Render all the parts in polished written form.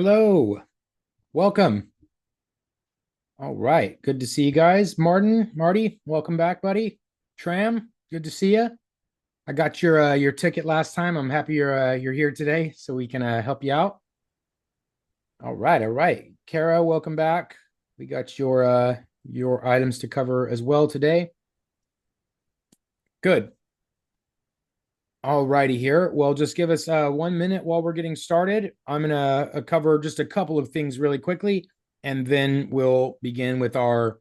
Hello, welcome. All right, good to see you guys. Marty, welcome back, buddy. Tram, good to see you. I got your ticket last time. I'm happy you're here today, so we can help you out. All right. Kara, welcome back. We got your items to cover as well today. Good. All righty here. Well, just give us 1 minute while we're getting started. I'm gonna cover just a couple of things really quickly, and then we'll begin with our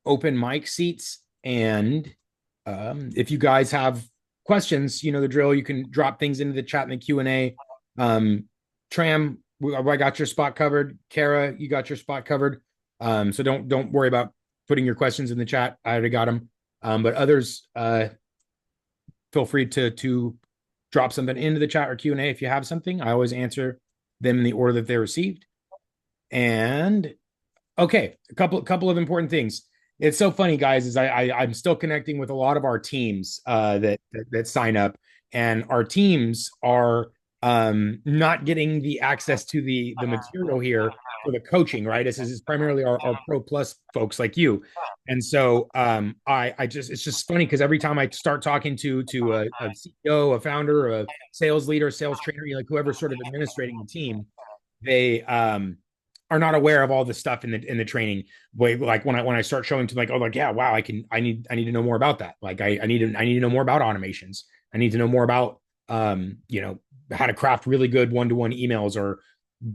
open mic seats. And if you guys have questions, you know the drill. You can drop things into the chat in the Q&A. Tram, I got your spot covered. Kara, you got your spot covered. So don't worry about putting your questions in the chat. I already got them. But others, feel free to drop something into the chat or Q&A if you have something. I always answer them in the order that they're received. And okay, a couple of important things. It's so funny, guys, is I'm still connecting with a lot of our teams that sign up, and our teams are not getting the access to the material here for the coaching, right? This is primarily our Pro Plus folks like you. And so I just it's just funny because every time I start talking to a CEO, a founder, a sales leader, sales trainer, like whoever's sort of administrating the team, they are not aware of all the stuff in the training. Like when I start showing to like, oh, like, yeah, wow, I need to know more about that. Like I need to know more about automations. I need to know more about how to craft really good one-to-one emails or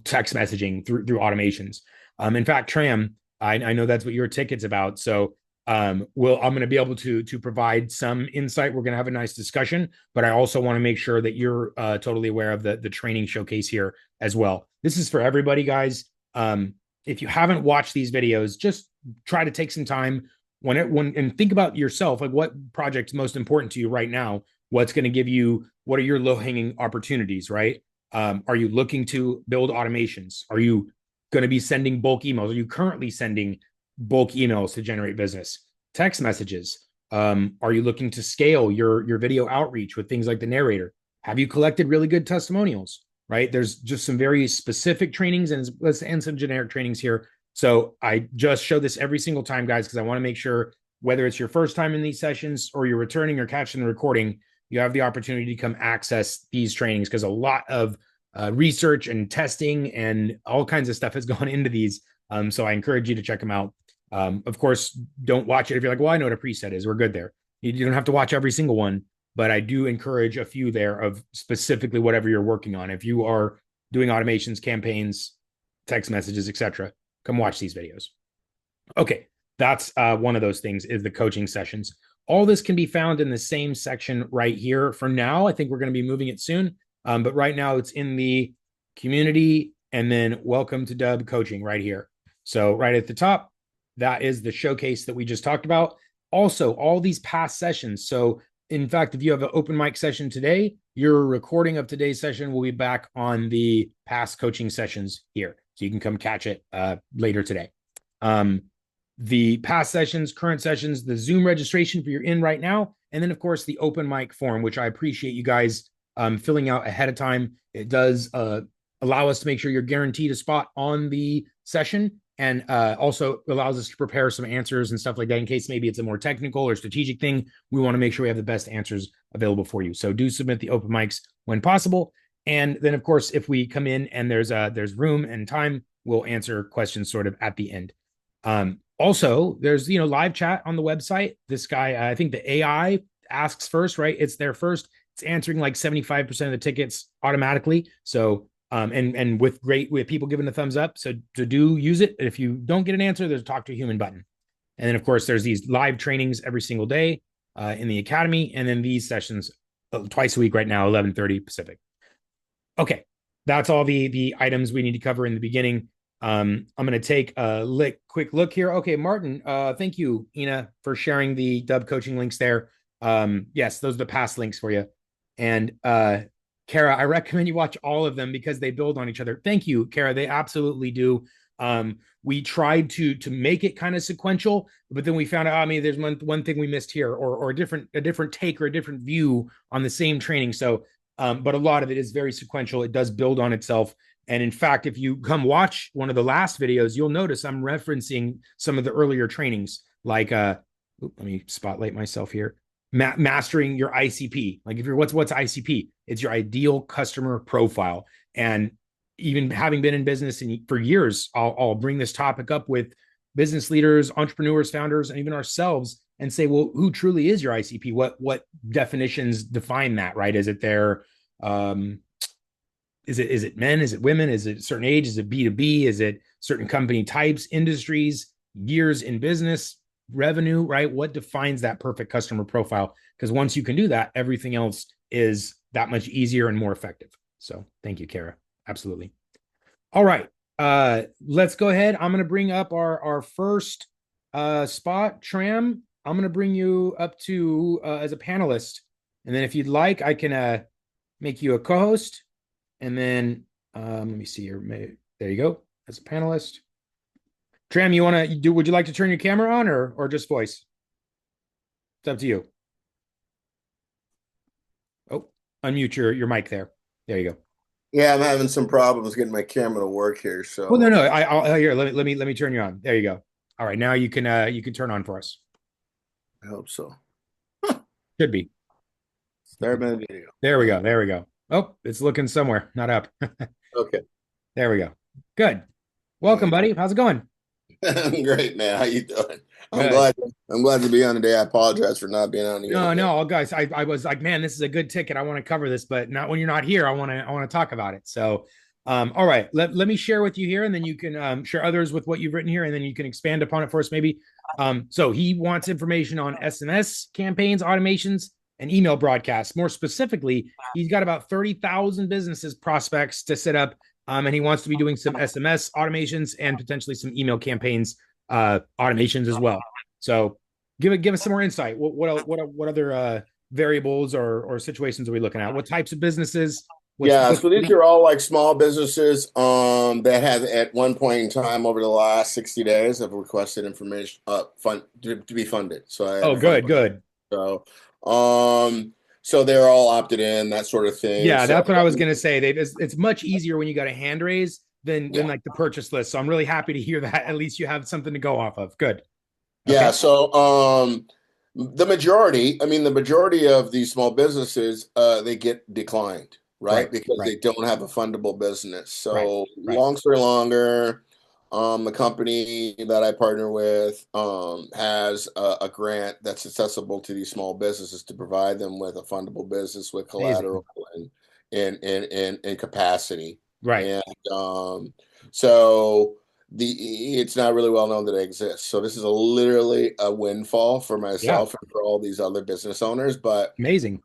text messaging through automations. In fact, Tram, I know that's what your ticket's about. So I'm going to be able to provide some insight. We're going to have a nice discussion, but I also want to make sure that you're totally aware of the training showcase here as well. This is for everybody, guys. If you haven't watched these videos, just try to take some time and think about yourself, like what project's most important to you right now. What's going to give you, what are your low hanging opportunities, right? Are you looking to build automations? Are you going to be sending bulk emails? Are you currently sending bulk emails to generate business? Text messages. Are you looking to scale your video outreach with things like the narrator? Have you collected really good testimonials? Right? There's just some very specific trainings and some generic trainings here. So I just show this every single time, guys, because I want to make sure whether it's your first time in these sessions or you're returning or catching the recording, you have the opportunity to come access these trainings because a lot of research and testing and all kinds of stuff has gone into these. So I encourage you to check them out. Of course, don't watch it if you're like, well, I know what a preset is. We're good there. You don't have to watch every single one, but I do encourage a few there of specifically whatever you're working on. If you are doing automations, campaigns, text messages, etc., come watch these videos. Okay, that's one of those things is the coaching sessions. All this can be found in the same section right here. For now, I think we're going to be moving it soon, but right now it's in the community and then welcome to Dubb coaching right here. So right at the top, that is the showcase that we just talked about. Also, all these past sessions. So in fact, if you have an open mic session today, your recording of today's session will be back on the past coaching sessions here. So you can come catch it later today. The past sessions, current sessions, the Zoom registration for you're in right now, and then, of course, the open mic form, which I appreciate you guys filling out ahead of time. It does allow us to make sure you're guaranteed a spot on the session, and also allows us to prepare some answers and stuff like that in case maybe it's a more technical or strategic thing. We want to make sure we have the best answers available for you. So do submit the open mics when possible. And then, of course, if we come in and there's room and time, we'll answer questions sort of at the end. Also, there's live chat on the website. This guy, I think the AI asks first, right? It's there first. It's answering like 75% of the tickets automatically. So and with people giving a thumbs up. So to use it. If you don't get an answer, there's a talk to a human button. And then of course there's these live trainings every single day in the academy, and then these sessions twice a week right now, 11:30 Pacific. Okay, that's all the items we need to cover in the beginning. I'm going to take a quick look here. Okay, Martin, thank you, Ina, for sharing the Dubb coaching links there. Yes, those are the past links for you. And Kara, I recommend you watch all of them because they build on each other. Thank you, Kara. They absolutely do. We tried to make it kind of sequential, but then we found out, I mean, there's one thing we missed here, or a different take or a different view on the same training. So, but a lot of it is very sequential. It does build on itself. And in fact, if you come watch one of the last videos, you'll notice I'm referencing some of the earlier trainings, like let me spotlight myself here. Mastering your ICP. Like if you're what's ICP? It's your ideal customer profile. And even having been in business for years, I'll bring this topic up with business leaders, entrepreneurs, founders, and even ourselves, and say, well, who truly is your ICP? What definitions define that? Right? Is it their is it men? Is it women? Is it a certain age? Is it B2B? Is it certain company types, industries, years in business, revenue, right? What defines that perfect customer profile? Because once you can do that, everything else is that much easier and more effective. So thank you, Kara. Absolutely. All right. Let's go ahead. I'm going to bring up our first spot, Tram. I'm going to bring you up to as a panelist. And then if you'd like, I can make you a co-host. And then let me see here. There you go. As a panelist. Tram, you want to do? Would you like to turn your camera on or just voice? It's up to you. Oh, unmute your mic there. There you go. Yeah, I'm having some problems getting my camera to work here. So, Well, no. I'll here. Let me turn you on. There you go. All right, now you can turn on for us. I hope so. Should be. Start my video. There we go. There we go. Oh, it's looking somewhere, not up. Okay. There we go. Good. Welcome, buddy. How's it going? I'm great, man. How you doing? I'm Good. glad. I'm glad to be on today. I apologize for not being on the other day. No, guys. I was like, man, this is a good ticket. I want to cover this, but not when you're not here. I want to talk about it. So, all right. Let me share with you here, and then you can share others with what you've written here, and then you can expand upon it for us, maybe. So he wants information on SMS campaigns, automations, and email broadcasts. More specifically, he's got about 30,000 businesses prospects to set up, and he wants to be doing some SMS automations and potentially some email campaigns automations as well. So give us some more insight. What other variables or situations are we looking at? What types of businesses? Yeah, so these are all like small businesses that have at one point in time over the last 60 days have requested information fund to be funded. So I have Oh, a fund. good. So so they're all opted in, that sort of thing. Yeah, So that's what I was gonna say. It's much easier when you got a hand raise than yeah. like the purchase list. So I'm really happy to hear that. At least you have something to go off of. Good. Yeah, Okay. so the majority of these small businesses, they get declined, Right. right? Because Right. they don't have a fundable business. Right. So Right. long story longer, the company that I partner with has a grant that's accessible to these small businesses to provide them with a fundable business with Amazing. collateral and capacity. Right. And so it's not really well known that it exists. So this is literally a windfall for Yeah. myself and for all these other business owners. But Amazing.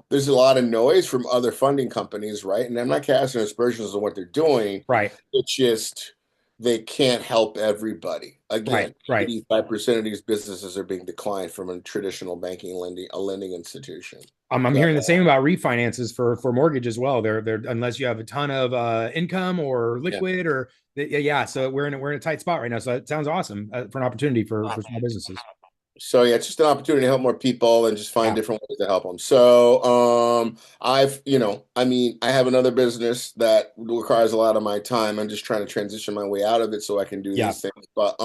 there's a lot of noise from other funding companies, right? And I'm not casting aspersions on what they're doing. Right. It's just they can't help everybody. Right. Again, Right. 85% of these businesses are being declined from a traditional banking lending, a lending institution. I'm So hearing the same about refinances for mortgage as well. They're unless you have a ton of income or yeah. liquid or yeah. So we're in a tight spot right now. So it sounds awesome for an opportunity for small businesses. So yeah, it's just an opportunity to help more people and just find Yeah. different ways to help them. So I have another business that requires a lot of my time. I'm just trying to transition my way out of it so I can do Yeah. these things. But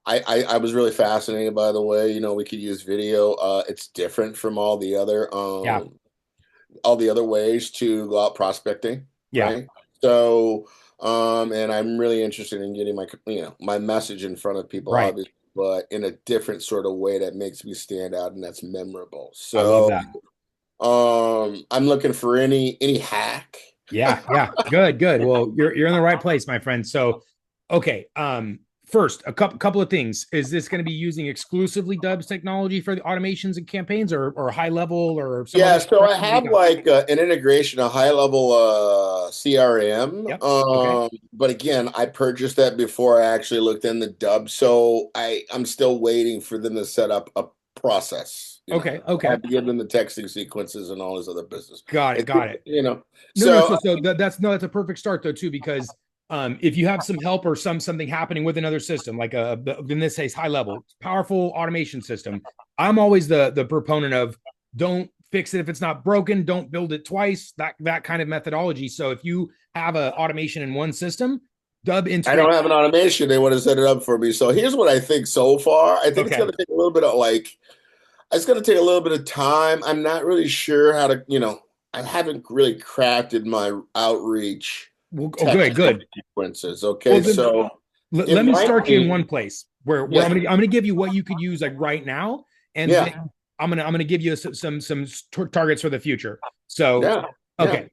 I was really fascinated by the way, we could use video. It's different from Yeah. all the other ways to go out prospecting, Yeah. right? So and I'm really interested in getting my message in front of people, Right. obviously, but in a different sort of way that makes me stand out and that's memorable. I love So that. I'm looking for any hack. Yeah, yeah. Good. Well, you're in the right place, my friend. So, okay. First, a couple of things. Is this going to be using exclusively Dubb's technology for the automations and campaigns, or high level, or some other? Yeah, so I What do you have got? like an integration, a high level CRM. Yep. Okay. But again, I purchased that before I actually looked in the Dubb. So I'm still waiting for them to set up a process. Okay. I Okay. have to give them the texting sequences and all this other business. Got it. It's, Got it. No. so So that's a perfect start though too, because if you have some help or something happening with another system, like in this case high level, powerful automation system, I'm always the proponent of don't fix it if it's not broken, don't build it twice, that kind of methodology. So if you have a automation in one system, Dubb I don't integrates. have an automation. They want to set it up for me. So here's what I think so far. I think it's Okay. going to take a little bit of it's going to take a little bit of time. I'm not really sure how to, I haven't really crafted my outreach Well, oh, text good, good. sequences. Well, Okay. then So it let me might start you in be, one place where yeah, I'm gonna give you what you could use like right now, and then yeah, I'm gonna give you some targets for the future. So yeah, yeah. okay,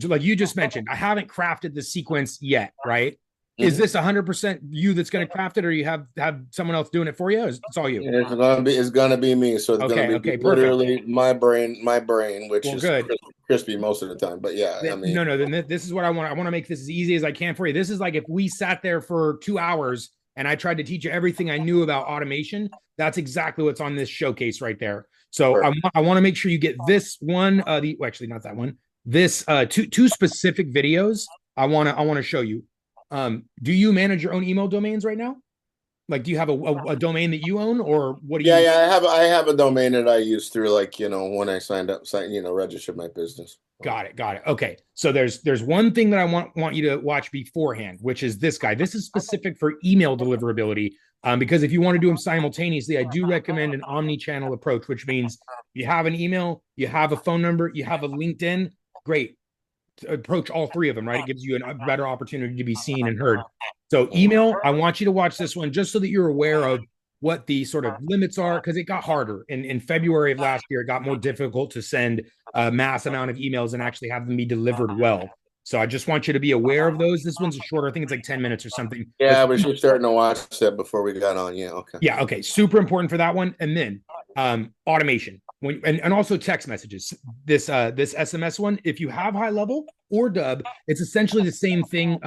like you just mentioned, I haven't crafted the sequence yet, right? Is Hmm. this 100% you that's going to craft it, or you have someone else doing it for you? It's all you. It's gonna be me. So it's gonna Okay, be okay, perfect. literally my brain, which Well, is good. crispy most of the time. But yeah, I mean, No, no, then this is what I want. I want to make this as easy as I can for you. This is like if we sat there for 2 hours and I tried to teach you everything I knew about automation. That's exactly what's on this showcase right there. So perfect. I want to make sure you get this one. Well, actually, not that one. This two specific videos. I want to show you. Do you manage your own email domains right now? Like, do you have a domain that you own, or what do Yeah, you? yeah. I have a domain that I use through when I registered my business. Got it. Got it. Okay. So there's one thing that I want you to watch beforehand, which is this guy. This is specific for email deliverability. Because if you want to do them simultaneously, I do recommend an omni-channel approach, which means you have an email, you have a phone number, you have a LinkedIn. Great. Approach all three of them, right? It gives you a better opportunity to be seen and heard. So Mhm. email, I want you to watch this one just so that you're aware of what the sort of limits are, because it got harder in February of last year. It got more difficult to send a mass amount of emails and actually have them be delivered well. So I just want you to be aware of those. This one's a shorter. I think it's like 10 minutes or something. But Yeah, I was just starting to watch that before we got on. Yeah, okay. yeah, okay. Super important for that one. And then automation and also text messages. This SMS one, if you have high level or Dubb, it's essentially the same thing.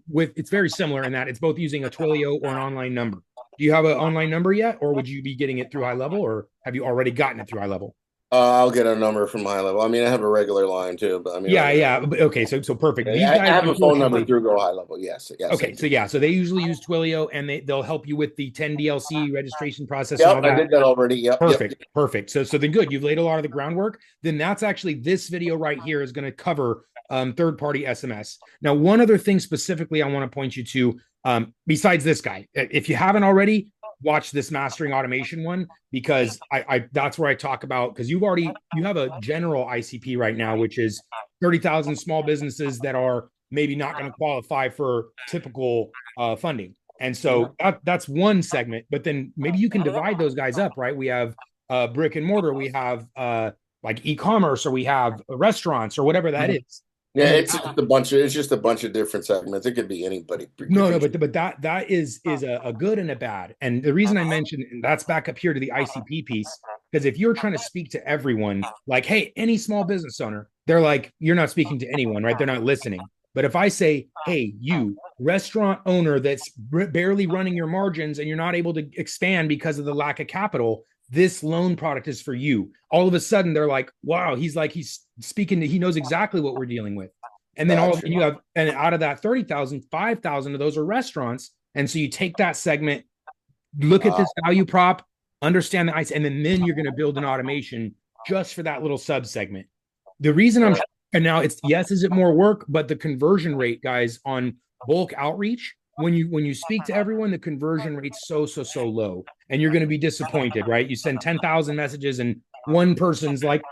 With it's very similar in that it's both using a Twilio or an online number. Do you have an online number yet, or would you be getting it through high level, or have you already gotten it through high level? I'll get a number from high level. I mean, I have a regular line too, but I mean, Yeah, yeah. Okay, so perfect. These I guys, have a phone number unfortunately, through Go High Level. Yes, yes, I okay, do. so yeah, so they usually use Twilio and they'll help you with the 10 DLC registration process and Yep, all I that. did that already. Yep, yep, Perfect. Perfect. So then good. You've laid a lot of the groundwork. Then that's actually this video right here is going to cover third party SMS. Now, one other thing specifically I want to point you to, besides this guy, if you haven't already, watch this mastering automation one because I that's where I talk about because you have a general ICP right now, which is 30,000 small businesses that are maybe not going to qualify for typical funding. And yeah, so that's one segment, but then maybe you can divide those guys up, right? We have brick and mortar, we have like e-commerce, or we have restaurants, or whatever that is. yeah. And then It's just a bunch of different segments. It could be anybody. no, no, but that is a good and a bad. And the reason I mentioned and that's back up here to the ICP piece, because if you're trying to speak to everyone, like, hey, any small business owner, they're like, you're not speaking to anyone, right? They're not listening. But if I say, hey, you restaurant owner that's barely running your margins and you're not able to expand because of the lack of capital, this loan product is for you. All of a sudden, they're like, wow, he's speaking to, he knows exactly what we're dealing with. And then Gotcha. and you have, and out of that 30,000, 5,000 of those are restaurants. And so you take that segment, look at Uh, this value prop, understand the ice, and then you're going to build an automation just for that little sub segment. The reason I'm, and now it's, yes, is it more work, but the conversion rate, guys, on bulk outreach, when you speak to everyone, the conversion rate's so low, and you're going to be disappointed, right? You send 10,000 messages, and one person's like,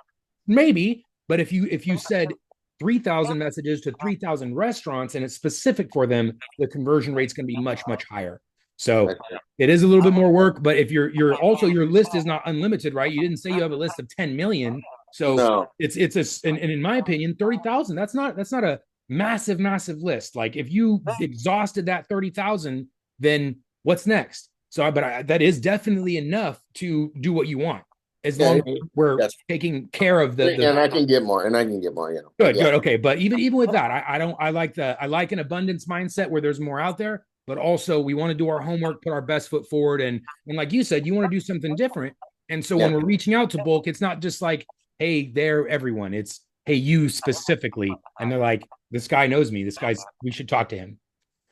maybe, but if you said 3,000 messages to 3,000 restaurants and it's specific for them, the conversion rate's going to be much higher. So it is a little bit more work, but if you're also your list is not unlimited, right? You didn't say you have a list of 10 million. So no, it's and in my opinion, 30,000, that's not a massive list. Like if you exhausted that 30,000, then what's next? So, that is definitely enough to do what you want as yeah, long as we're yes, taking care of the and I can get more, and I can get more. But good, yeah, good. Okay. But even with that, I don't I like an abundance mindset where there's more out there, but also we want to do our homework, put our best foot forward. And like you said, you want to do something different. And so yeah, when we're reaching out to bulk, it's not just like, hey, they're everyone. It's hey, you specifically. And they're like, this guy knows me. This guy's we should talk to him.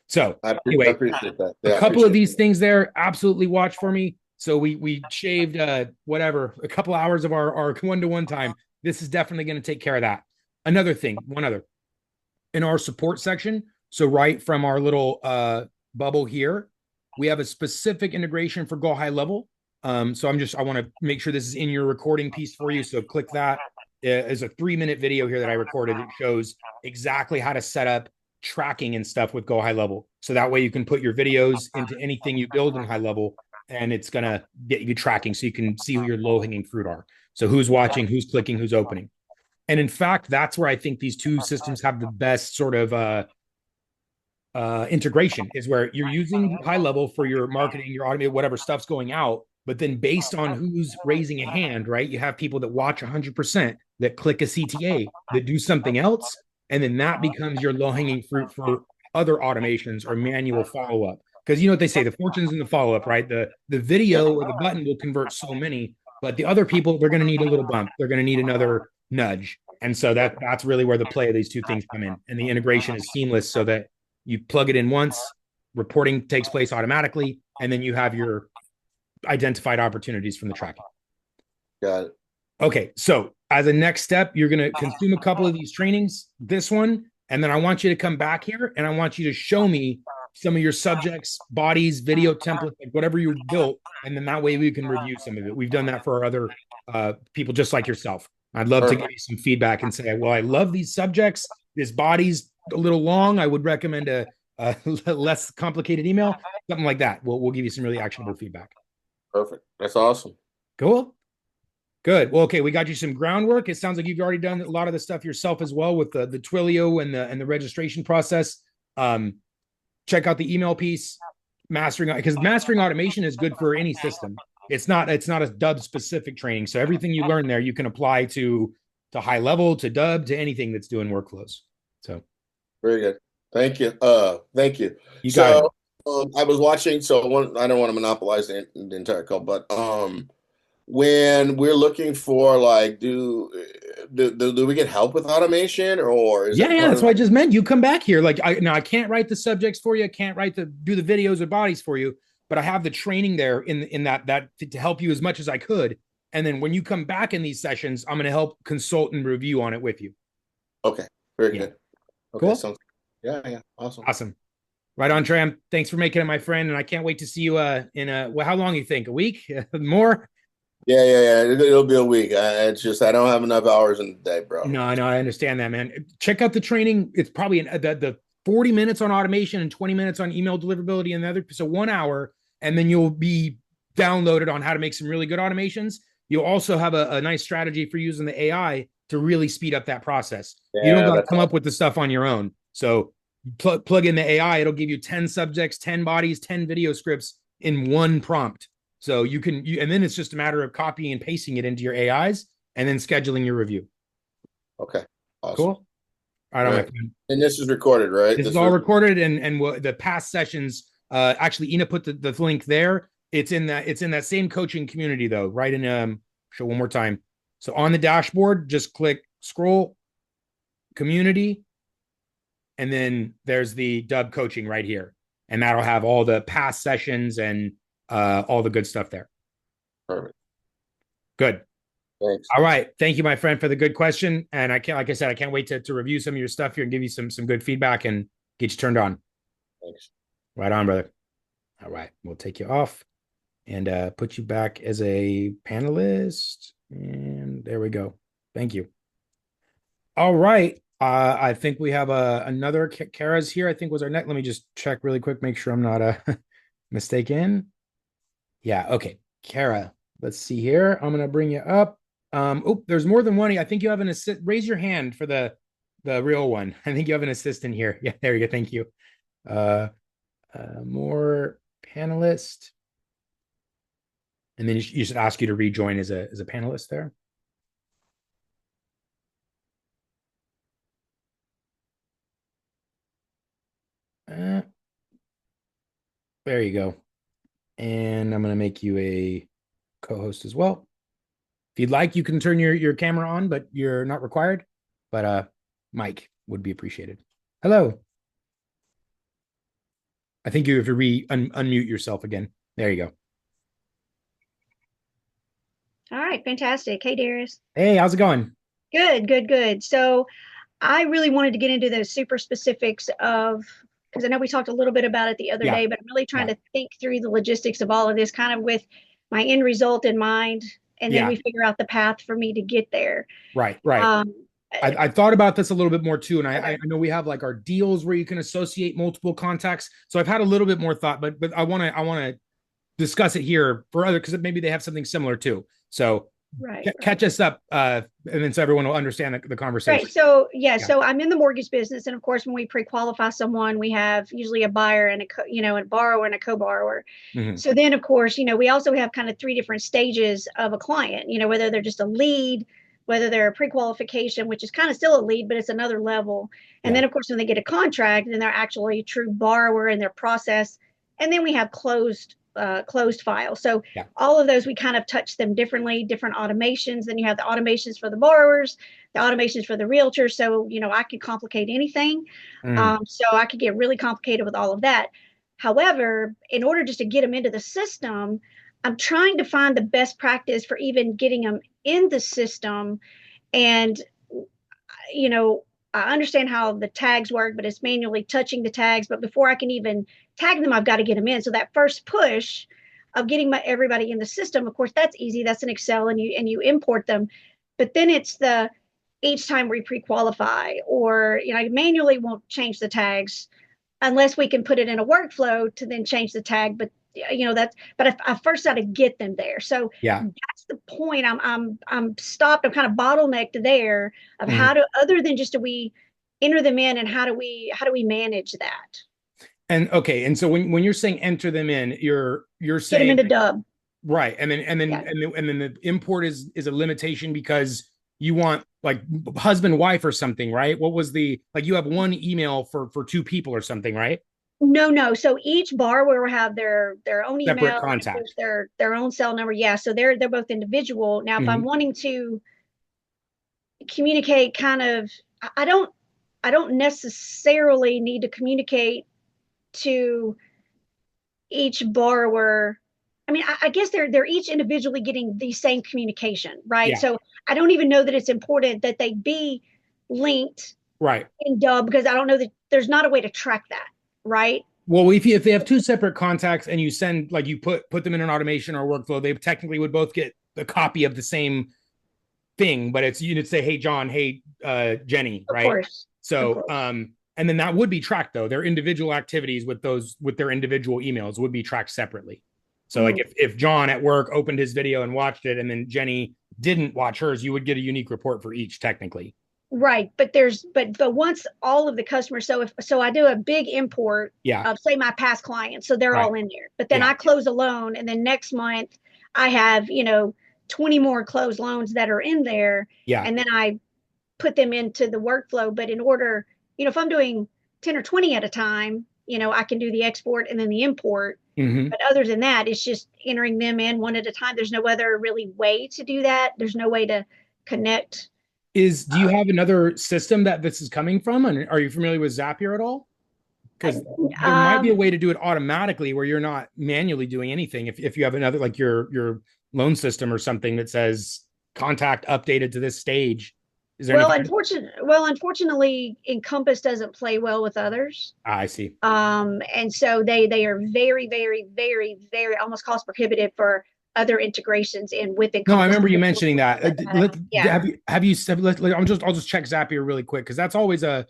So I anyway, appreciate that. a Yeah, I couple of appreciate these things there, absolutely watch for me. So we shaved whatever a couple hours of our one-to-one time. This is definitely going to take care of that. Another thing, one other. in our support section. So right from our little bubble here, we have a specific integration for Go High Level. So I want to make sure this is in your recording piece for you. So click that. There's a 3-minute video here that I recorded. It shows exactly how to set up tracking and stuff with Go High Level. So that way you can put your videos into anything you build in High Level, and it's going to get you tracking so you can see who your low hanging fruit are. So who's watching, who's clicking, who's opening. And in fact, that's where I think these two systems have the best sort of integration, is where you're using High Level for your marketing, your automated, whatever stuff's going out. But then based on who's raising a hand, right? You have people that watch 100%, that click a CTA, that do something else. And then that becomes your low hanging fruit for other automations or manual follow up. Because you know what they say, the fortune's in the follow up, right? The video or the button will convert so many, but the other people, they're going to need a little bump. They're going to need another nudge. And so that's really where the play of these two things come in. And the integration is seamless so that you plug it in once, reporting takes place automatically, and then you have your identified opportunities from the tracking. Got it. Okay, so as a next step, you're going to consume a couple of these trainings, this one, and then I want you to come back here and I want you to show me some of your subjects, bodies, video templates, like whatever you built, and then that way we can review some of it. We've done that for our other people just like yourself. I'd love to give you some feedback and say, well, I love these subjects. This body's a little long. I would recommend a less complicated email, something like that. We'll give you some really actionable feedback. Perfect. That's awesome. Cool. Good. Well, okay, we got you some groundwork. It sounds like you've already done a lot of the stuff yourself as well with the Twilio and the registration process. Check out the email piece, mastering, because mastering automation is good for any system. It's not a Dubb specific training. So everything you learn there, you can apply to High Level, to Dubb, to anything that's doing workflows. So very good. Thank you. Thank you. You got it. I was watching. I don't want to monopolize the entire call, but when we're looking for like, do we get help with automation, or is Yeah, it yeah, part that's of? what I just meant. You come back here. Like I can't write the subjects for you. I can't do the videos or bodies for you, but I have the training there in that to help you as much as I could. And then when you come back in these sessions, I'm going to help consult and review on it with you. Okay, very good. Okay, cool. sounds yeah, awesome. Awesome. Right on, Tram. Thanks for making it, my friend. And I can't wait to see you in well, how long you think? A week? More? Yeah. It'll be a week. It's just I don't have enough hours in the day, bro. No, I know. I understand that, man. Check out the training. It's probably the 40 minutes on automation and 20 minutes on email deliverability and the other. So 1 hour, and then you'll be downloaded on how to make some really good automations. You'll also have a nice strategy for using the AI to really speed up that process. Yeah, you don't got to come up with the stuff on your own. So plug in the AI. It'll give you 10 subjects, 10 bodies, 10 video scripts in one prompt. So and then it's just a matter of copying and pasting it into your AIs and then scheduling your review. Okay. Awesome. Cool. All right. And this is recorded, right? This is all recorded, and the past sessions. Actually, Ina put the link there. It's in that same coaching community though. Right in show one more time. So on the dashboard, just click scroll community, and then there's the Dubb coaching right here, and that'll have all the past sessions and all the good stuff there. Perfect. Good. Thanks. All right. Thank you, my friend, for the good question. And like I said, I can't wait to review some of your stuff here and give you some good feedback and get you turned on. Thanks. Right on, brother. All right. We'll take you off and put you back as a panelist. And there we go. Thank you. All right. I think we have another Kara's here. I think was our next. Let me just check really quick, make sure I'm not mistaken. Yeah. Okay. Kara, let's see here. I'm going to bring you up. There's more than one. I think you have an assist. Raise your hand for the real one. I think you have an assistant here. Yeah, there you go. Thank you. More panelist. And then you should ask you to rejoin as a panelist there. There you go. And I'm going to make you a co-host as well. If you'd like, you can turn your camera on, but you're not required. But Mike would be appreciated. Hello. I think you have to unmute yourself again. There you go. All right, fantastic. Hey, Darius. Hey, how's it going? Good. So I really wanted to get into the super specifics of, because I know we talked a little bit about it the other Yeah. day, but I'm really trying Yeah. to think through the logistics of all of this kind of with my end result in mind. And then Yeah. we figure out the path for me to get there. Right. Right. Um, I thought about this a little bit more too, and I okay. know we have like our deals where you can associate multiple contacts. So I've had a little bit more thought, but I want to discuss it here for other because maybe they have something similar too. So Right, right. catch us up, and then so everyone will understand the Right. conversation. So, yeah, Yeah. so I'm in the mortgage business. And of course, when we pre-qualify someone, we have usually a buyer and a borrower and a co-borrower. Hmm. So then, of course, we also have kind of three different stages of a client, whether they're just a lead, whether they're a pre-qualification, which is kind of still a lead, but it's another level. And Yeah. then, of course, when they get a contract, then they're actually a true borrower in their process. And then we have closed file. So Yeah. all of those, we kind of touch them differently, different automations. Then you have the automations for the borrowers, the automations for the realtor. So, I can complicate anything. Mm. So I could get really complicated with all of that. However, in order just to get them into the system, I'm trying to find the best practice for even getting them in the system. And, you know, I understand how the tags work, but it's manually touching the tags. But before I can even tag them, I've got to get them in. So that first push of getting everybody in the system, of course, that's easy. That's in Excel, and you import them. But then it's the each time we pre-qualify, or I manually won't change the tags unless we can put it in a workflow to then change the tag. But I first got to get them there. So Yeah. that's the point. I'm stopped. I'm kind of bottlenecked there of Mhm. how to, other than just do we enter them in, and how do we manage that? And okay, and so when you're saying enter them in, you're Get them saying into Dubb. right, and then Yeah. the import is a limitation because you want like husband wife or something, right? What was the like you have one email for two people or something, right? No, no. So each borrower will have their own Separate email and of course contact. their own cell number. Yeah. So they're both individual. Now, if I'm Hmm. wanting to communicate kind of, I don't I don't necessarily need to communicate to each borrower. I mean, I guess they're each individually getting the same communication, right? Yeah. So I don't even know that it's important that they be linked Right. in Dubb, because I don't know that there's not a way to track that, right? Well, if they have two separate contacts and you send like you put them in an automation or workflow, they technically would both get a copy of the same thing, but it's you'd say, hey John, hey Jenny, Of right? course, of So course. and then that would be tracked though. Their individual activities with their individual emails would be tracked separately. So like Mhm. if John at work opened his video and watched it and then Jenny didn't watch hers, you would get a unique report for each technically. Right, but once all of the customers, so I do a big import Yeah. of, say, my past clients, so they're Right. all in there. But then Yeah. I close a loan, and then next month I have 20 more closed loans that are in there, Yeah. and then I put them into the workflow. But in order, if I'm doing 10 or 20 at a time, I can do the export and then the import. Mm-hmm. But other than that, it's just entering them in one at a time. There's no other really way to do that. There's no way to connect. Do you have another system that this is coming from? And are you familiar with Zapier at all? Because there might be a Um, way to do it automatically where you're not manually doing anything. If you have another like your loan system or something that says contact updated to this stage, is there Well, anything? unfortunately, Encompass doesn't play well with others. I see. And so they are very, very, very, very almost cost prohibitive for other integrations in with No, I Encompass. remember you mentioning that. Yeah. I'll just check Zapier really quick because that's always a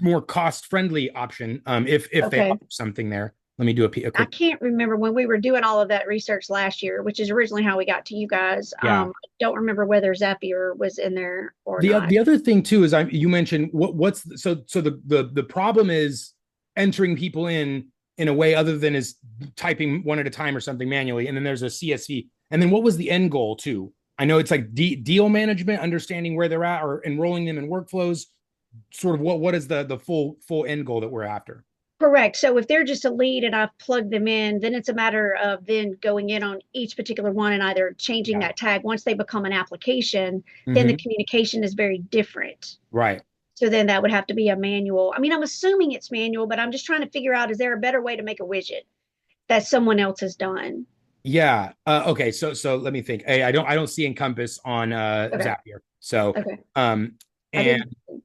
more cost friendly option. If they Okay. offer something there, let me do a I quick. can't remember when we were doing all of that research last year, which is originally how we got to you guys. Yeah. I don't remember whether Zapier was in there or not. The other thing too is you mentioned what's so the problem is entering people in a way other than is typing one at a time or something manually, and then there's a CSV, and then what was the end goal too? I know it's like deal management, understanding where they're at, or enrolling them in workflows. Sort of what is the full end goal that we're after? Correct. So if they're just a lead and I've plugged them in, then it's a matter of then going in on each particular one and either changing Yeah. that tag. Once they become an application, then the Mm-hmm. communication is very different. Right. So then that would have to be a manual. I mean, I'm assuming it's manual, but I'm just trying to figure out, is there a better way to make a widget that someone else has done? Yeah. Okay. So let me think. Hey, I don't see Encompass on Okay. Zapier. So Okay. um I And didn't think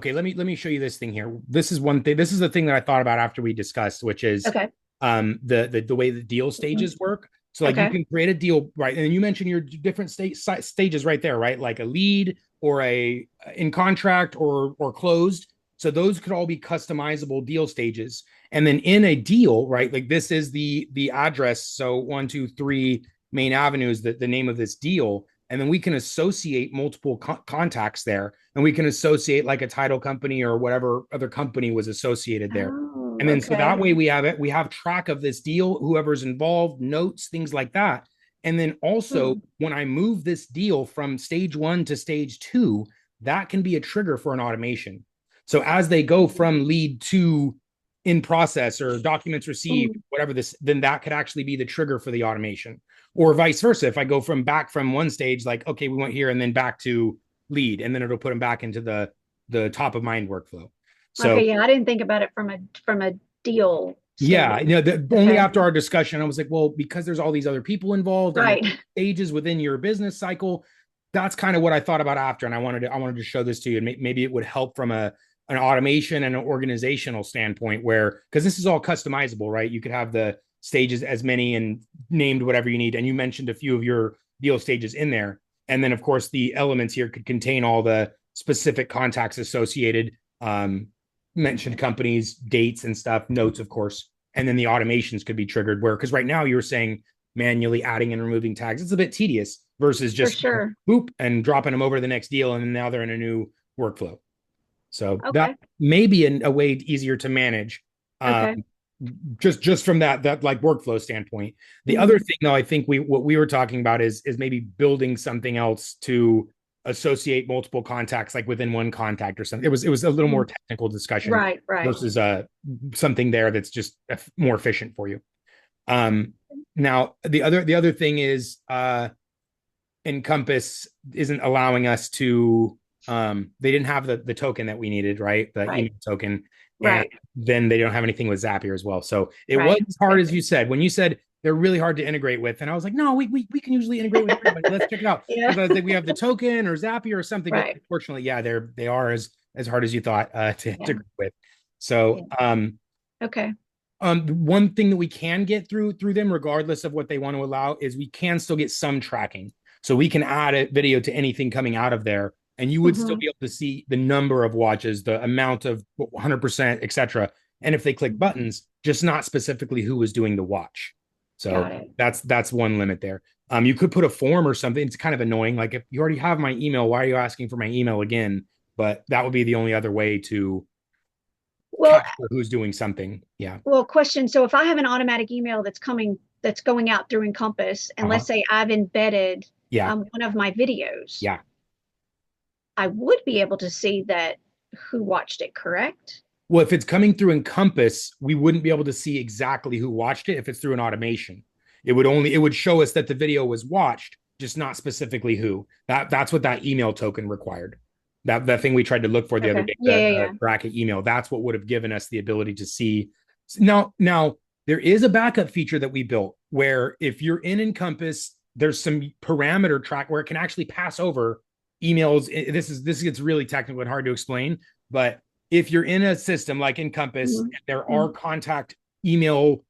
that. let me show you this thing here. This is one thing. This is the thing that I thought about after we discussed, which is Okay. the way the deal Mhm. stages work. So like you Okay. can create a deal, right? And you mentioned your different stages right there, right? Like a lead or a in contract or closed. So those could all be customizable deal stages. And then in a deal, right? Like this is the address. So 1, 2, 3 Main Avenue is the name of this deal. And then we can associate multiple contacts there, and we can associate like a title company or whatever other company was associated there. Oh, And then so that okay. way we have track of this deal, whoever's involved, notes, things like that. And then also Hmm. when I move this deal from stage 1 to stage 2, that can be a trigger for an automation. So as they go from lead to in process or documents received, Hmm. whatever this, then that could actually be the trigger for the automation. Or vice versa. If I go from one stage, like, okay, we went here and then back to lead, and then it'll put them back into the top of mind workflow. So Okay, yeah, I didn't think about it from a deal yeah, standing. only Okay. after our discussion, I was like, well, because there's all these other people involved and there's Right. stages within your business cycle, that's kind of what I thought about after. And I wanted to show this to you, and maybe it would help from an automation and an organizational standpoint, where because this is all customizable, right? You could have the stages as many and named whatever you need. And you mentioned a few of your deal stages in there, and then of course the elements here could contain all the specific contacts associated. Mentioned companies, dates and stuff, notes, of course. And then the automations could be triggered where, because right now you were saying manually adding and removing tags, it's a bit tedious versus For just sure. boop and dropping them over to the next deal. And now they're in a new workflow. So that Okay. may be a way easier to manage. Um, Okay. just from that like workflow standpoint. The other Hmm. thing though, I think what we were talking about is maybe building something else to associate multiple contacts like within one contact or something. It was a little more technical discussion Right, right. versus something there that's just more efficient for you. Now the other thing is Encompass isn't allowing us to they didn't have the token that we needed, right? The Right. email token. And Right. then they don't have anything with Zapier as well. So it was Right. as hard as you said. When you said they're really hard to integrate with, and I was like, no, we can usually integrate with everybody. Let's check it out. Yeah. Because I was like, we have the token or Zapier or something, but Right. unfortunately, yeah, they are as hard as you thought to Yeah. integrate with. So Yeah. Okay. one thing that we can get through them, regardless of what they want to allow, is we can still get some tracking. So we can add a video to anything coming out of there, and you would still Hmm. be able to see the number of watches, the amount of 100%, etc. And if they click buttons, just not specifically who was doing the watch. So Got it. that's one limit there. You could put a form or something. It's kind of annoying. Like if you already have my email, why are you asking for my email again? But that would be the only other way to Well, capture who's doing something. Yeah. question. So if I have an automatic email that's going out through Encompass, and Uh-huh. let's say I've embedded Yeah. one of my videos, Yeah. I would be able to see that who watched it, correct? Well, if it's coming through Encompass, we wouldn't be able to see exactly who watched it if it's through an automation. It would show us that the video was watched, just not specifically who. That's what that email token required. That thing we tried to look for the other Okay. day, Yeah, yeah, the yeah. bracket email. That's what would have given us the ability to see. Now there is a backup feature that we built where if you're in Encompass, there's some parameter track where it can actually pass over emails. This gets really technical and hard to explain, but if you're in a system like Encompass, Hmm. there are contact email,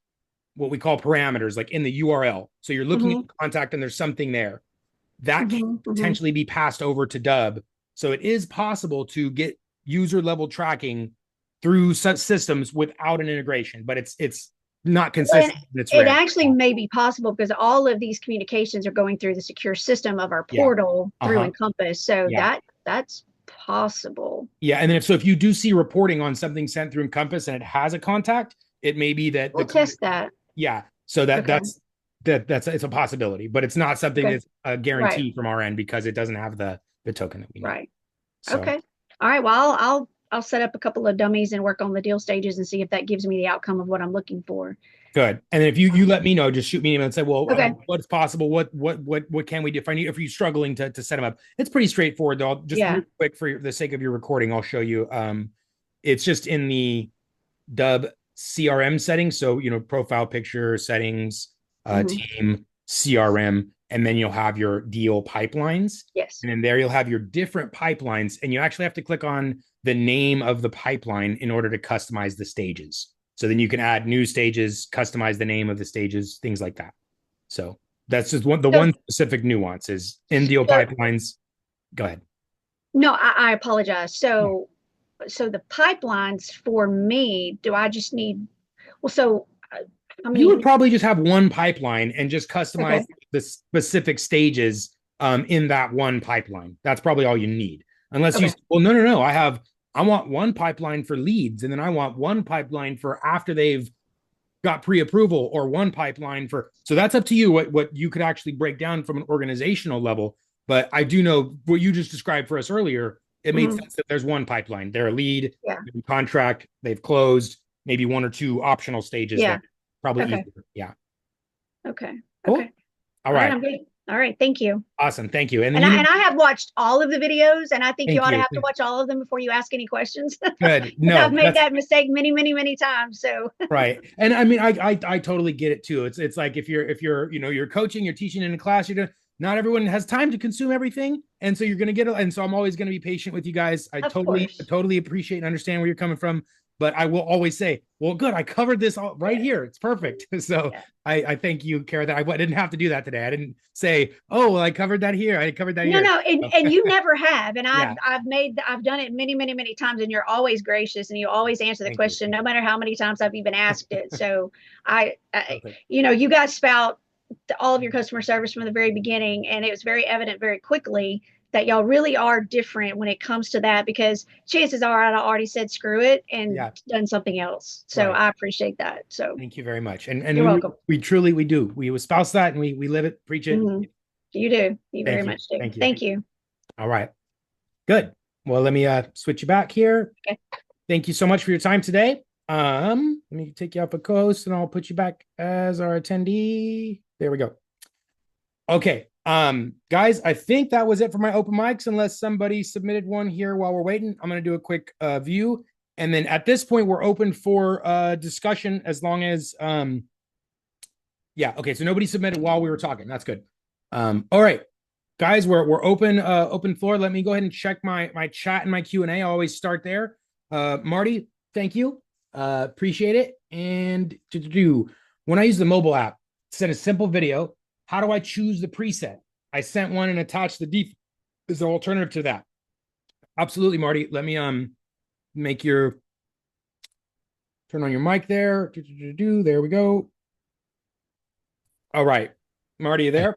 what we call parameters, like in the URL. So you're looking at Hmm. the contact and there's something there that can Hmm. Hmm. potentially be passed over to Dubb. So it is possible to get user level tracking through such systems without an integration, but it's not And consistent and it's it rare. actually may be possible because all of these communications are going through the secure system of our Yeah. portal through Uh-huh. Encompass. So Yeah. that's possible. Yeah. And then if you do see reporting on something sent through Encompass and it has a contact, it may be that We'll test that. yeah. So Okay. that's it's a possibility, but it's not something Okay. that's a Right. guarantee from our end because it doesn't have the token that we need. Right. So Okay. All right. Well, I'll set up a couple of dummies and work on the deal stages and see if that gives me the outcome of what I'm looking for. good. And then if you let me know, just shoot me an email and say, well, Okay. what's possible? What can we do? If you're struggling to set them up, it's pretty straightforward though. Just Yeah. real quick for the sake of your recording, I'll show you. It's just in the Dubb CRM settings. So, profile picture settings, Hmm. team, CRM. and then you'll have your deal pipelines. Yes. And then there you'll have your different pipelines. And you actually have to click on the name of the pipeline in order to customize the stages. So then you can add new stages, customize the name of the stages, things like that. So that's just the So, one specific nuance is in deal so pipelines. Go ahead. no, I apologize. So the pipelines for me, do I just need, well, so how You would many? probably just have one pipeline and just customize Okay. the specific stages in that one pipeline. That's probably all you need. Unless you, Okay. well, no. I want one pipeline for leads, and then I want one pipeline for after they've got pre-approval, or one pipeline for. So that's up to you what you could actually break down from an organizational level. But I do know what you just described for us earlier. It made Mhm. sense that there's one pipeline. They're a lead, Yeah. contract, they've closed, maybe one or two optional stages Yeah. there. Probably Okay. easier. Yeah. Okay. Cool. Okay. All All right. right. I'm good. All right. Thank you. Awesome. Thank you. And then And I have watched all of the videos, and I think you thank ought to you. have to watch all of them before you ask any questions. Good. Because I've No, made that's that mistake many, many, many times. So right. And I mean, I totally get it too. It's like if you're you're coaching, you're teaching in a class, you're doing, not everyone has time to consume everything, and so you're gonna get. And so I'm always gonna be patient with you guys. I of totally course. totally appreciate and understand where you're coming from. But I will always say, well, good, I covered this all right Yeah. here. It's perfect. So Yeah. I thank you, Kara, that I didn't have to do that today. I didn't say, oh, well, I covered that here. I covered that No, here. no, So, and you never have, and yeah, I've done it many, many, many times, and you're always gracious, and you always answer the thank you. question, no matter how many times I've even asked it. So I Perfect. you guys spout all of your customer service from the very beginning, and it was very evident very quickly that y'all really are different when it comes to that, because chances are I'd already said screw it and Yeah, done something else. So right. I appreciate that. So Thank you very much. And you're welcome. we truly we do. We espouse that and we live it, preach it. Hmm. You do. You very Thank you. much do. Thank you. Thank you. All right. Good. Well, let me switch you back here. Okay. Thank you so much for your time today. Let me take you up a coast and I'll put you back as our attendee. There we go. Okay. Guys, I think that was it for my open mics, unless somebody submitted one here while we're waiting. I'm going to do a quick view. And then at this point, we're open for discussion as long as, yeah. Okay. So nobody submitted while we were talking. That's good. All right, guys, we're open floor. Let me go ahead and check my chat and my Q&A. I always start there. Marty, thank you. Appreciate it. And to do, when I use the mobile app, send a simple video. How do I choose the preset? I sent one and attached the default as an alternative to that. Absolutely, Marty. Let me make your turn on your mic there. There we go. All right, Marty, you there?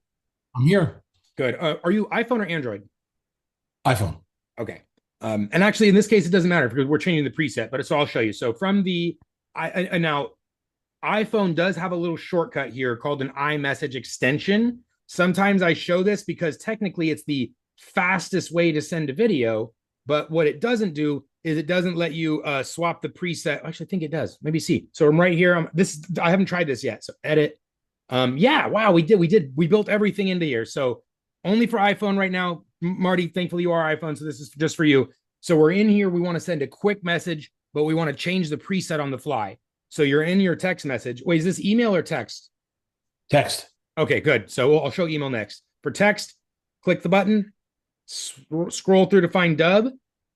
I'm here. Good. Are you iPhone or Android? iPhone. Okay. And actually, in this case, it doesn't matter because we're changing the preset, but so I'll show you. So from the, now iPhone does have a little shortcut here called an iMessage extension. Sometimes I show this because technically it's the fastest way to send a video, but what it doesn't do is it doesn't let you swap the preset. Actually, I think it does. Maybe see. So I'm right here. I haven't tried this yet. So edit. Yeah, wow, we built everything into here. So only for iPhone right now. Marty, thankfully you are iPhone, so this is just for you. So we're in here. We want to send a quick message, but we want to change the preset on the fly. So you're in your text message. Wait, is this email or text? Text. Okay, good. So I'll show email next. For text, click the button, scroll through to find Dubb.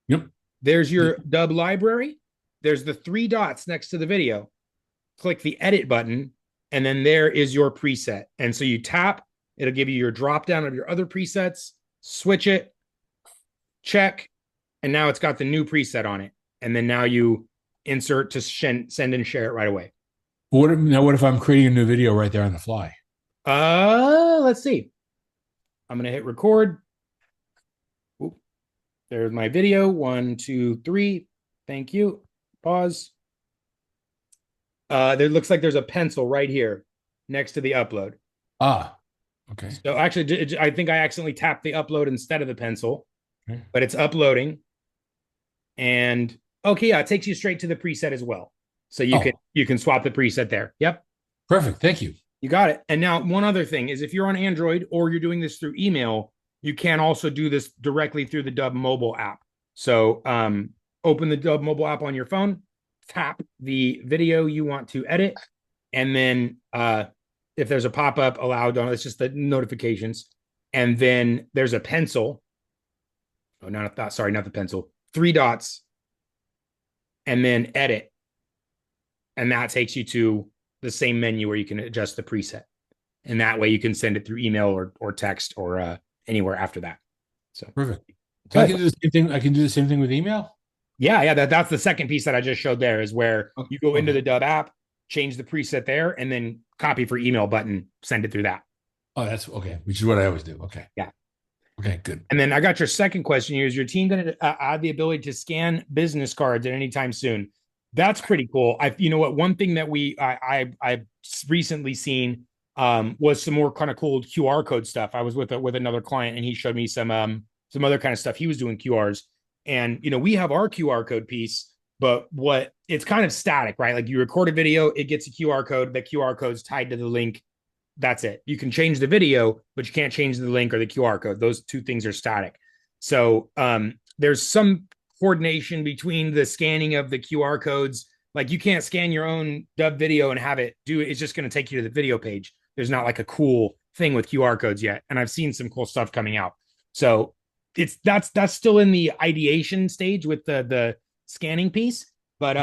Yep. There's your Dubb library. There's the three dots next to the video. Click the edit button, and then there is your preset. And so you tap, it'll give you your drop down of your other presets, switch it, check, and now it's got the new preset on it. And then now you insert to send and share it right away. What if I'm creating a new video right there on the fly? Let's see. I'm gonna hit record. Oop. There's my video. 1, 2, 3. Thank you. Pause. There looks like there's a pencil right here next to the upload. Ah, okay. So actually, I think I accidentally tapped the upload instead of the pencil, Okay. but it's uploading. And okay, yeah, it takes you straight to the preset as well. So you can swap the preset there. Yep. Perfect. Thank you. You got it. And now one other thing is if you're on Android or you're doing this through email, you can also do this directly through the Dubb mobile app. So open the Dubb mobile app on your phone, tap the video you want to edit, and then if there's a pop-up, allow, don't, it's just the notifications. And then there's a pencil. Oh, not that, sorry, not the pencil. Three dots, and then edit. And that takes you to the same menu where you can adjust the preset. And that way you can send it through email or text or anywhere after that. So Perfect. So I cool. can do the same thing. I can do the same thing with email. Yeah, that's the second piece that I just showed there is where you go into Okay. the Dubb app, change the preset there, and then copy for email button, send it through that. Oh, that's okay. Which is what I always do. Okay. Yeah. Okay. Good. And then I got your second question here. Is your team going to add the ability to scan business cards at any time soon? That's pretty cool. You know what? One thing that I've recently seen was some more kind of cool QR code stuff. I was with another client and he showed me some other kind of stuff. He was doing QRs, and we have our QR code piece, but what it's kind of static, right? Like you record a video, it gets a QR code. The QR code's tied to the link. That's it. You can change the video, but you can't change the link or the QR code. Those two things are static. So there's some coordination between the scanning of the QR codes. Like you can't scan your own Dubb video and have it do it. It's just going to take you to the video page. There's not like a cool thing with QR codes yet. And I've seen some cool stuff coming out. So that's still in the ideation stage with the scanning piece. But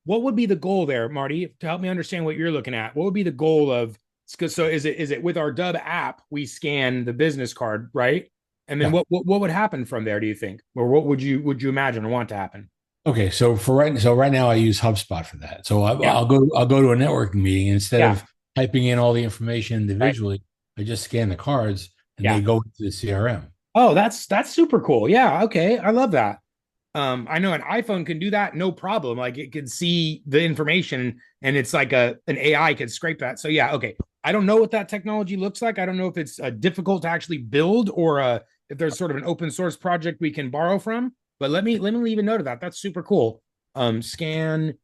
what would be the goal there, Marty, to help me understand what you're looking at? What would be the goal of, so is it with our Dubb app, we scan the business card, right? And then Yeah. what would happen from there, do you think? Or what would you imagine or want to happen? Okay. So right now I use HubSpot for that. So Yeah. I'll go to a networking meeting instead Yeah. of typing in all the information Right. individually. I just scan the cards and Yeah. they go into the CRM. Oh, that's super cool. Yeah. Okay. I love that. I know an iPhone can do that, no problem. Like it can see the information and it's like an AI could scrape that. So yeah, okay. I don't know what that technology looks like. I don't know if it's difficult to actually build or if there's sort of an open source project we can borrow from. But let me leave a note of that. That's super cool. Scan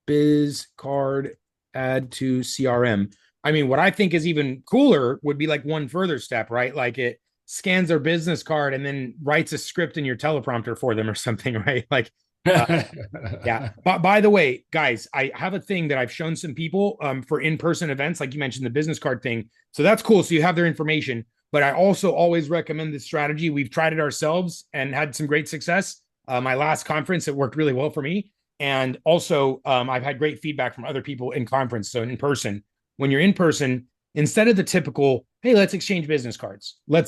biz card, add to CRM. I mean, what I think is even cooler would be like one further step, right? Like it scans their business card and then writes a script in your teleprompter for them or something, right? Like, yeah. But by the way, guys, I have a thing that I've shown some people for in-person events, like you mentioned the business card thing. So that's cool. So you have their information. But I also always recommend this strategy. We've tried it ourselves and had some great success. My last conference, it worked really well for me. And also, I've had great feedback from other people in conference. So in person, when you're in person, instead of the typical, hey, let's exchange business cards. Well,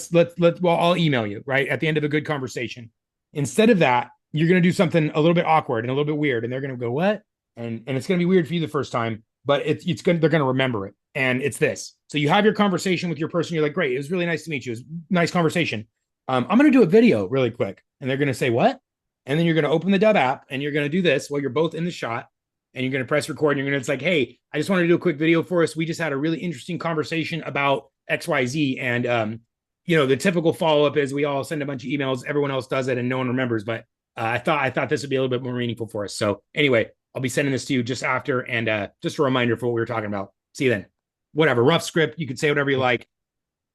I'll email you, right? At the end of a good conversation. Instead of that, you're going to do something a little bit awkward and a little bit weird. And they're going to go, what? And it's going to be weird for you the first time, but they're going to remember it. And it's this. So you have your conversation with your person. You're like, great. It was really nice to meet you. It was a nice conversation. I'm going to do a video really quick. And they're going to say, what? And then you're going to open the Dubb app and you're going to do this while you're both in the shot. And you're going to press record. And you're going to, it's like, hey, I just wanted to do a quick video for us. We just had a really interesting conversation about XYZ. And, the typical follow-up is we all send a bunch of emails. Everyone else does it and no one remembers. But I thought this would be a little bit more meaningful for us. So anyway, I'll be sending this to you just after. And just a reminder for what we were talking about. See you then. Whatever, rough script. You could say whatever you like.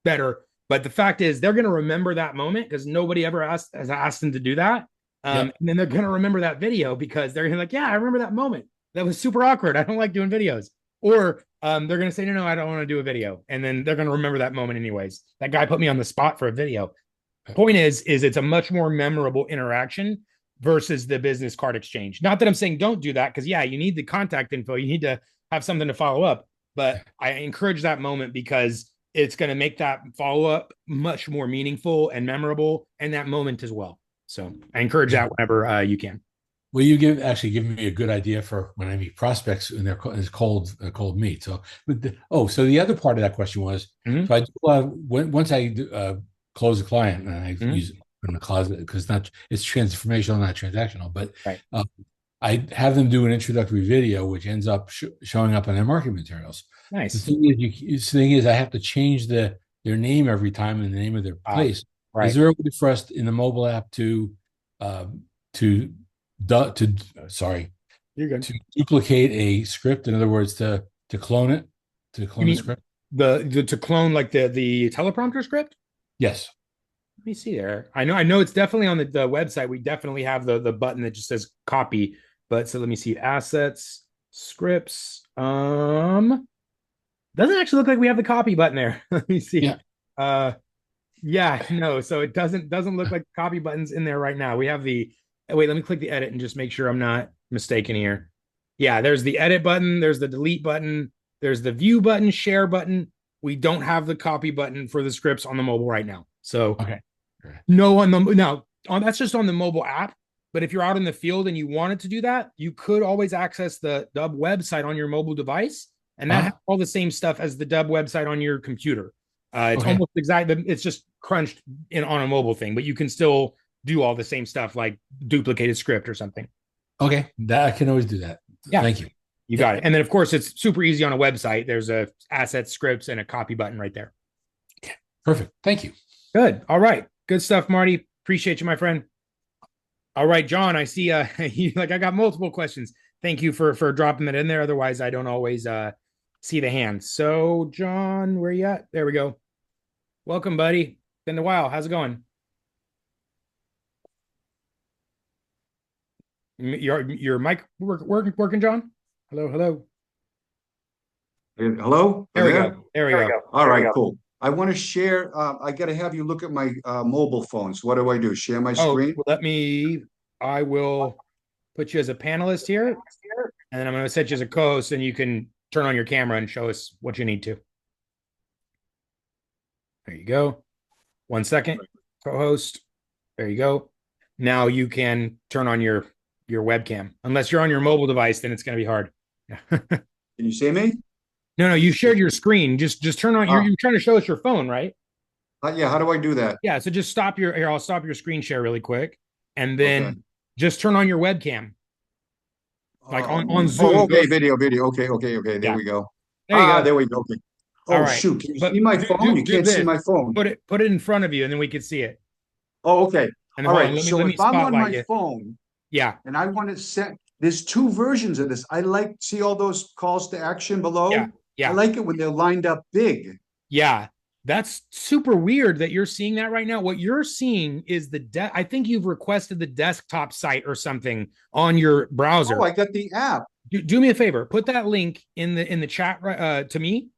Better. But the fact is, they're going to remember that moment because nobody ever has asked them to do that. And then they're going to remember that video because they're going to be like, yeah, I remember that moment. That was super awkward. I don't like doing videos. Or they're going to say, no, I don't want to do a video. And then they're going to remember that moment anyways. That guy put me on the spot for a video. Point is it's a much more memorable interaction versus the business card exchange. Not that I'm saying don't do that because, yeah, you need the contact info. You need to have something to follow up. But I encourage that moment because it's going to make that follow up much more meaningful and memorable and that moment as well. So I encourage that whenever you can. Well, you give me a good idea for when I meet prospects and it's cold meat. So, so the other part of that question was, so I do, once I close a client and I use it in the closet because it's transformational, not transactional, but right. I have them do an introductory video, which ends up showing up on their marketing materials. Nice. The thing is, I have to change their name every time and the name of their place. Right. Is there a way for us in the mobile app to You're good. to duplicate a script? In other words, to clone it, to clone the script. To clone like the teleprompter script. Yes. Let me see there. I know it's definitely on the website. We definitely have the button that just says copy. But so let me see assets, scripts. Doesn't actually look like we have the copy button there. Let me see. Yeah. Uh, yeah, no. So it doesn't look like copy buttons in there right now. We have the wait. Let me click the edit and just make sure I'm not mistaken here. Yeah, there's the edit button. There's the delete button. There's the view button, share button. We don't have the copy button for the scripts on the mobile right now. So Okay. no on the now on that's just on the mobile app. But if you're out in the field and you wanted to do that, you could always access the Dubb website on your mobile device, and that has all the same stuff as the Dubb website on your computer. It's Okay. almost exactly. It's just crunched in on a mobile thing, but you can still do all the same stuff like duplicated script or something. Okay. That I can always do that. Yeah. Thank you. You got it. And then, of course, it's super easy on a website. There's a asset scripts and a copy button right there. Perfect. Thank you. Good. All right. Good stuff, Marty. Appreciate you, my friend. All right, John. I see. I got multiple questions. Thank you for dropping that in there. Otherwise, I don't always see the hands. So, John, where you at? There we go. Welcome, buddy. Been a while. How's it going? Your mic working, John? Hello, hello. Hello? There we go. There we go. All right, cool. I want to share. I got to have you look at my mobile phones. What do I do? Share my screen? I will put you as a panelist here, and then I'm going to set you as a co-host, and you can turn on your camera and show us what you need to. There you go. 1 second, co-host. There you go. Now you can turn on your webcam. Unless you're on your mobile device, then it's going to be hard. Can you see me? No, you shared your screen. Just turn on. You're trying to show us your phone, right? Yeah. How do I do that? Yeah. So just stop your. Here, I'll stop your screen share really quick, and then just turn on your webcam, like on Zoom. Okay, video. Okay. There we go. There you go. There we go. Okay. Oh, right. shoot. Can you see my phone? You can't see my phone. Put it in front of you, and then we can see it. Oh, okay. And all right. Let so me if I'm on my you. phone, yeah, and I want to set, there's two versions of this. I like see all those calls to action below. Yeah. I like it when they're lined up big. Yeah. That's super weird that you're seeing that right now. What you're seeing is I think you've requested the desktop site or something on your browser. Oh, I got the app. Do me a favor. Put that link in the chat to me.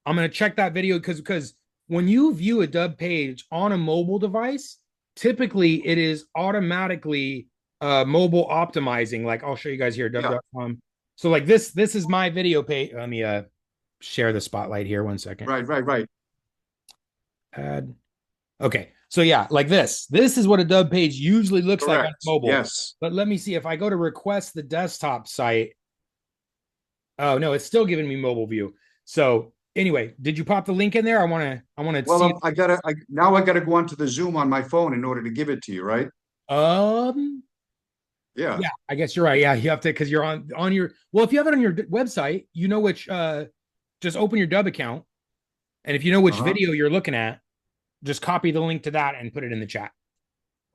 I'm going to check that video because when you view a Dubb page on a mobile device, typically it is automatically mobile optimizing. Like I'll show you guys here, Dubb.com. So like this is my video page. Let me share the spotlight here. 1 second. Right. Add. Okay. So yeah, like this is what a Dubb page usually looks like on mobile. Yes. But let me see if I go to request the desktop site. Oh no, it's still giving me mobile view. So anyway, did you pop the link in there? I want to Well, see. I gotta go onto the Zoom on my phone in order to give it to you, right? Yeah, I guess you're right. Yeah, you have to because you're on your. Well, if you have it on your website, you know which. Just open your Dubb account, and if you know which video you're looking at, just copy the link to that and put it in the chat.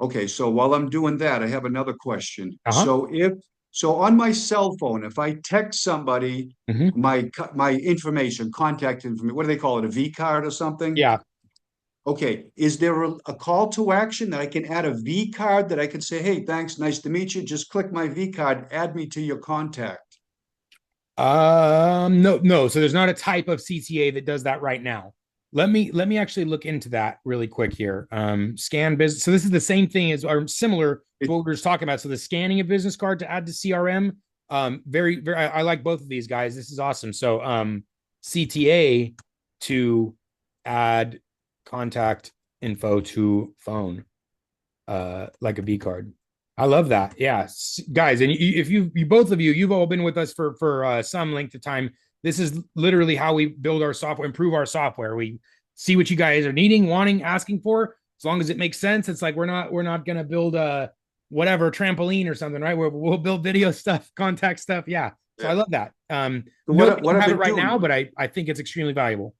Okay, so while I'm doing that, I have another question. So on my cell phone, if I text somebody my information, contact information, what do they call it, a V card or something? Yeah. Okay, is there a call to action that I can add a V card that I can say, hey, thanks, nice to meet you. Just click my V card, add me to your contact. No. So there's not a type of CTA that does that right now. Let me actually look into that really quick here. Scan business. So this is the same thing as or similar to what we were just talking about. So the scanning a business card to add to CRM. Very. I like both of these guys. This is awesome. So CTA to add contact info to phone, like a V card. I love that. Yeah, guys, and if you both of you've all been with us for some length of time. This is literally how we build our software, improve our software. We see what you guys are needing, wanting, asking for. As long as it makes sense, it's like we're not going to build a whatever trampoline or something, right? We'll build video stuff, contact stuff. Yeah. So I love that. What I have it right now, but I think it's extremely valuable.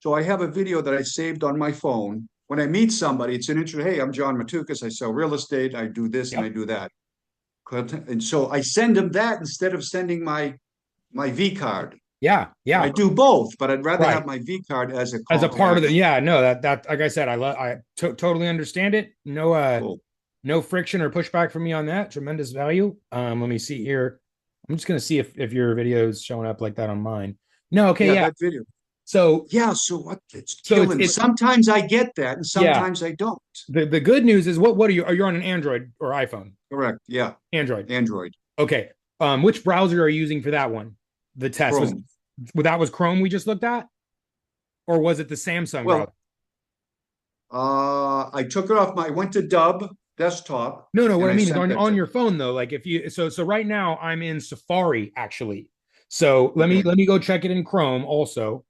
So I have a video that I saved on my phone. When I meet somebody, it's an intro. Hey, I'm John Matukas. I sell real estate. I do this and I do that. And so I send them that instead of sending my V card. Yeah. I do both, but I'd rather have my V card as a part of it. Yeah, no, that like I said, I totally understand it. No, no friction or pushback from me on that. Tremendous value. Let me see here. I'm just gonna see if your video is showing up like that on mine. No, okay, Yeah, yeah. that video. So Yeah, so what? It's so killing. Sometimes I get that, and yeah. sometimes I don't. The good news is what are you on an Android or iPhone? Correct. Yeah, Android. Android, Okay. Which browser are you using for that one? The test was Chrome. that was Chrome we just looked at, or was it the Samsung browser? Well, I took it off my. I went to Dubb desktop, No, no. What and I I mean is sent that on to. your phone though. Like if you so right now I'm in Safari actually. So Okay. let me go check it in Chrome also.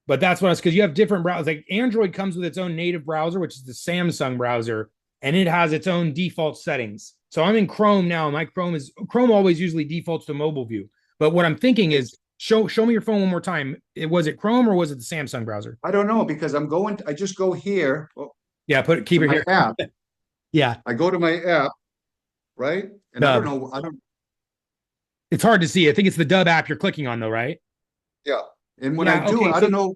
But that's what I was because you have different browsers. Like Android comes with its own native browser, which is the Samsung browser, and it has its own default settings. So I'm in Chrome now. My Chrome always usually defaults to mobile view. But what I'm thinking is show me your phone one more time. Was it Chrome or was it the Samsung browser? I don't know because I'm going. I just go here Yeah, keep to it my here. app. Yeah, I go to my app, right? And I don't Dubb. know. I don't. It's hard to see. I think it's the Dubb app you're clicking on though, right? Yeah. And when I Yeah. do Okay. it, I So don't know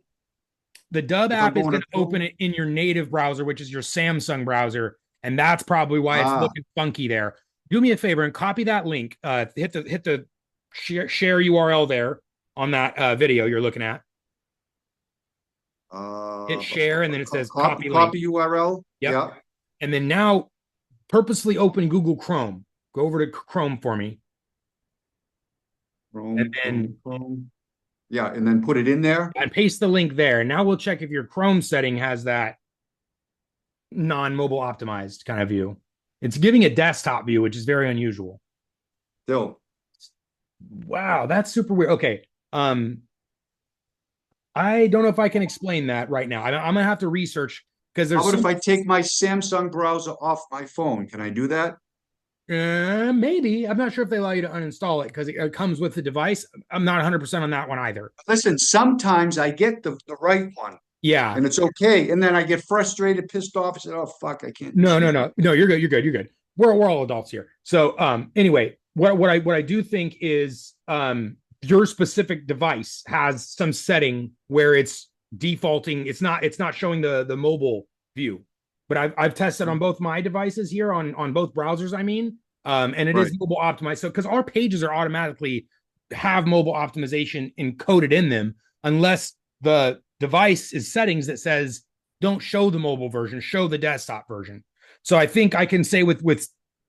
the Dubb if I'm app is going going to to open Chrome. it in your native browser, which is your Samsung browser, and that's probably why it's Ah, looking funky there. Do me a favor and copy that link. Hit the share URL there on that video you're looking at. Hit share, and then it says copy link. copy URL. Yep. Yeah. And then now purposely open Google Chrome. Go over to Chrome for me, and then Chrome. Yeah, and then put it in there. and paste the link there. Now we'll check if your Chrome setting has that non-mobile optimized kind of view. It's giving a desktop view, which is very unusual. Still. Wow, that's super weird. Okay. I don't know if I can explain that right now. I'm gonna have to research because How there's about some if I take my Samsung browser off my phone? Can I do that? maybe. I'm not sure if they allow you to uninstall it because it comes with the device. I'm not 100% on that one either. Listen, sometimes I get the right one Yeah. and it's okay. And then I get frustrated, pissed off. I said, oh, fuck, I can't No, no, choose. no. No, you're good. You're good. You're good. We're all adults here. So anyway, what I do think is your specific device has some setting where it's defaulting, it's not showing the mobile view. But I've tested on both my devices here on both browsers, I mean. And it Right. is mobile optimized. So because our pages are automatically have mobile optimization encoded in them, unless the device is settings that says don't show the mobile version, show the desktop version. So I think I can say with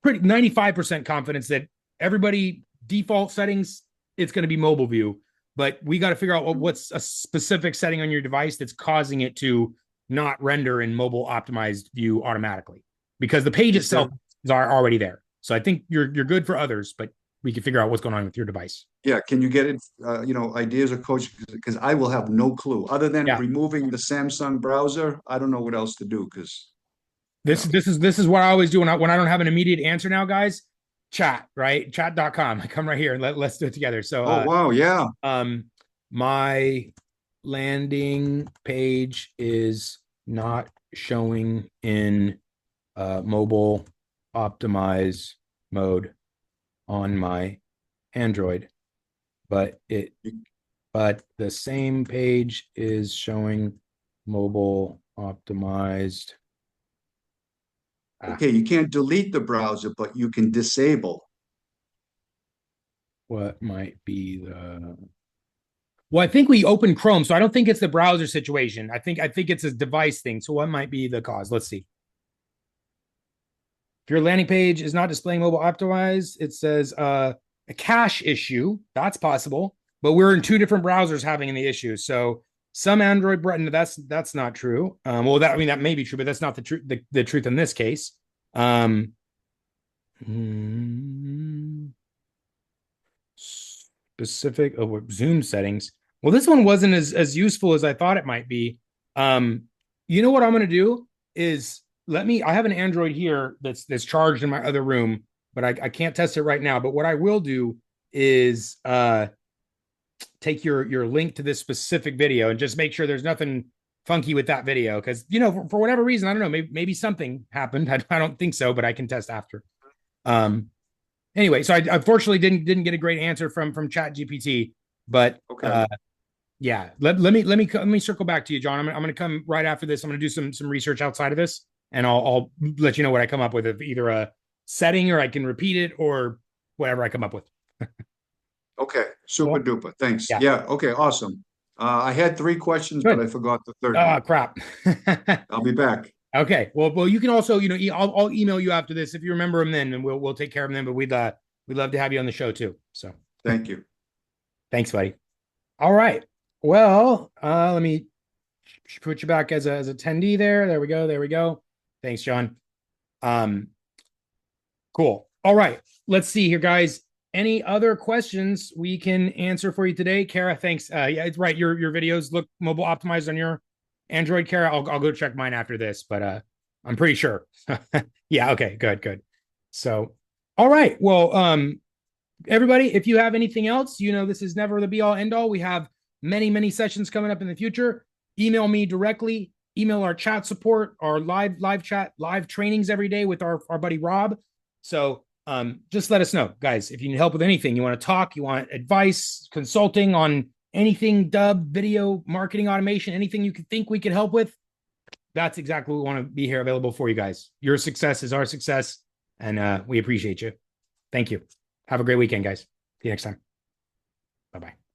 pretty 95% confidence that everybody default settings, it's going to be mobile view. But we got to figure out what's a specific setting on your device that's causing it to not render in mobile optimized view automatically because the page itself is already there. So I think you're good for others, but we can figure out what's going on with your device. Yeah, can you get it? Ideas or coach? Because I will have no clue other than Yeah. removing the Samsung browser. I don't know what else to do because this is what I always do when I don't have an immediate answer now, guys. Chat, right? Chat.com. I come right here and let's do it together. So oh wow, yeah. My landing page is not showing in mobile optimize mode on my Android, but the same page is showing mobile optimized. Okay, you can't delete the browser, but you can disable. What might be the well, I think we opened Chrome, so I don't think it's the browser situation. I think it's a device thing. So what might be the cause? Let's see. If your landing page is not displaying mobile optimized, it says a cache issue. That's possible, but we're in two different browsers having the issue. So some Android button, that's not true. Well, that may be true, but that's not the truth. The truth in this case. Specific Zoom settings. Well, this one wasn't as useful as I thought it might be. You know what I'm going to do is I have an Android here that's charged in my other room, but I can't test it right now. But what I will do is take your link to this specific video and just make sure there's nothing funky with that video. Because, for whatever reason, I don't know, maybe something happened. I don't think so, but I can test after. Anyway, so I unfortunately didn't get a great answer from Chat GPT, but okay. Yeah, let me circle back to you, John. I'm going to come right after this. I'm going to do some research outside of this, and I'll let you know what I come up with, either a setting or I can repeat it or whatever I come up with. Okay, super duper. Thanks. Yeah. Yeah. Okay. Awesome. I had 3 questions, Good. but I forgot the third Oh, one. crap. I'll be back. Okay. Well, you can also, I'll email you after this if you remember them then, and we'll take care of them then. But we'd love to have you on the show too. So Thank you. thanks, buddy. All right. Well, let me put you back as a attendee there. There we go. There we go. Thanks, John. Cool. All right. Let's see here, guys. Any other questions we can answer for you today? Kara, thanks. Yeah, it's right. Your videos look mobile optimized on your Android, Kara. I'll go check mine after this, but I'm pretty sure. Yeah, okay, good. So, all right. Well, everybody, if you have anything else, this is never the be all end all. We have many sessions coming up in the future. Email me directly, email our chat support, our live chat, live trainings every day with our buddy Rob. So just let us know, guys, if you need help with anything, you want to talk, you want advice, consulting on anything, Dubb, video, marketing, automation, anything you could think we could help with. That's exactly what we want to be here available for you guys. Your success is our success, and we appreciate you. Thank you. Have a great weekend, guys. See you next time. Bye-bye.